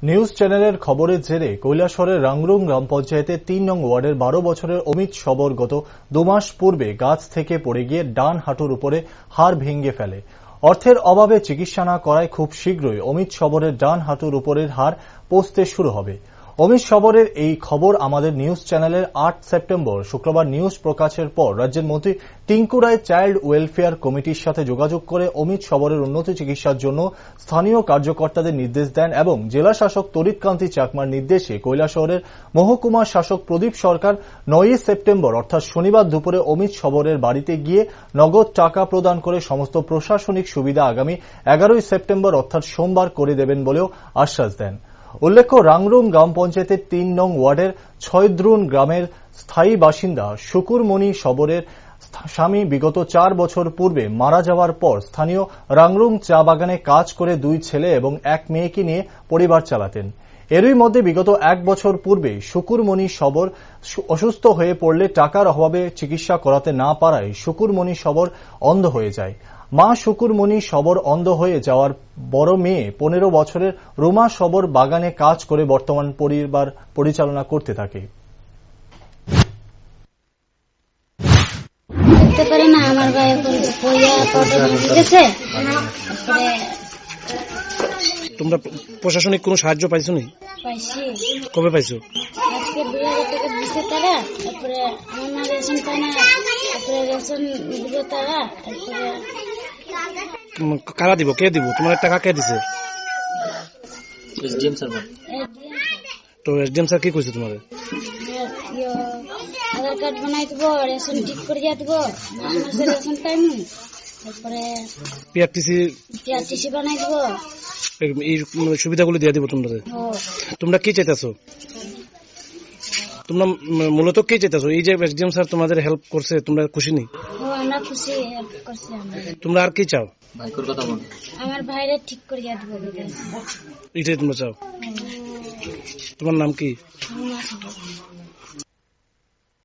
News চ্যানেলের খবরের জেরে কৈলাসহরের রাংরুং গ্রাম পঞ্চায়েতের ৩ নং ওয়ার্ডের ১২ বছরের অমিত শবর গত ২ মাস পূর্বে গাছ থেকে পড়ে গিয়ে ডান হাঁটুর উপরে হাড় ভেঙে ফেলে। অর্থের অভাবে চিকিৎসা না করায় খুব শীঘ্রই অমিত শবরের ডান হাঁটুর উপরের হাড় পচতে শুরু হবে। অমিত শবরের এই খবর আমাদের নিউজ চ্যানেলের ৮ সেপ্টেম্বর শুক্রবার নিউজ প্রকাশের পর রাজ্যের মন্ত্রী টিঙ্কু রায় চাইল্ড ওয়েলফেয়ার কমিটির সাথে যোগাযোগ করে অমিত শবরের উন্নত চিকিৎসার জন্য স্থানীয় কার্যকর্তাদের নির্দেশ দেন এবং জেলা শাসক তরিৎকান্তি চাকমার নির্দেশে কৈলাসহরের মহকুমা শাসক প্রদীপ সরকার ৯ সেপ্টেম্বর অর্থাৎ শনিবার দুপুরে অমিত শবরের বাড়িতে গিয়ে নগদ টাকা প্রদান করে সমস্ত প্রশাসনিক সুবিধা আগামী ১১ সেপ্টেম্বর অর্থাৎ সোমবার করে দেবেন বলেও আশ্বাস দেন। উল্লেখ্য, রাংরুং গ্রাম পঞ্চায়েতের ৩ নং ওয়ার্ডের ছয়দ্রুন গ্রামের স্থায়ী বাসিন্দা শুকুরমণি শবরের স্বামী বিগত ৪ বছর পূর্বে মারা যাওয়ার পর স্থানীয় রাংরুং চা বাগানে কাজ করে ২ ছেলে এবং ১ মেয়েকে নিয়ে পরিবার চালাতেন। এরই মধ্যে বিগত ১ বছর পূর্বে শুকুরমণি শবর অসুস্থ হয়ে পড়লে টাকার অভাবে চিকিৎসা করাতে না পারায় শুকুরমণি শবর অন্ধ হয়ে যায়। মা শুকুরমণি শবর অন্ধ হয়ে যাওয়ার বড় মেয়ে ১৫ বছরের রুমা শবর বাগানে কাজ করে বর্তমান পরিবার পরিচালনা করতে থাকে। তোমরা প্রশাসনিক কোনো সাহায্য পাইছো নি? পাইছি। কবে পাইছো? আজকে ২০০০ টাকা দিছে তারা, তারপরে আমার রেশন পায় না, তারপরে রেশন দিব তারা, তারপরে কারা দিব? কে দিব? তোমার টাকা কে দিছে? SDM sir. তো এসডিএম স্যার কি কইছে তোমার? আধার কার্ড বানাই দিব, রেশন ঠিক করে দিয়া দিব, মাসে রেশন পাইমু, তারপরে পিআরটিসি বানাই দিব, এই সুবিধাগুলো দিয়ে দিব তোমরা। তোমরা কি চাইতেছো? তোমরা মূলত কি চাইতেছো? এই যে এসডিএম স্যার তোমাদের হেল্প করছে, তোমরা খুশি নি? আমরা খুশি, হেল্প করছে। তোমরা আর কি চাও? ভাইকোর কথা বল। আমার ভাইরে ঠিক করে দিয়া দিব, এটাই তোমরা চাও? তোমার নাম কি?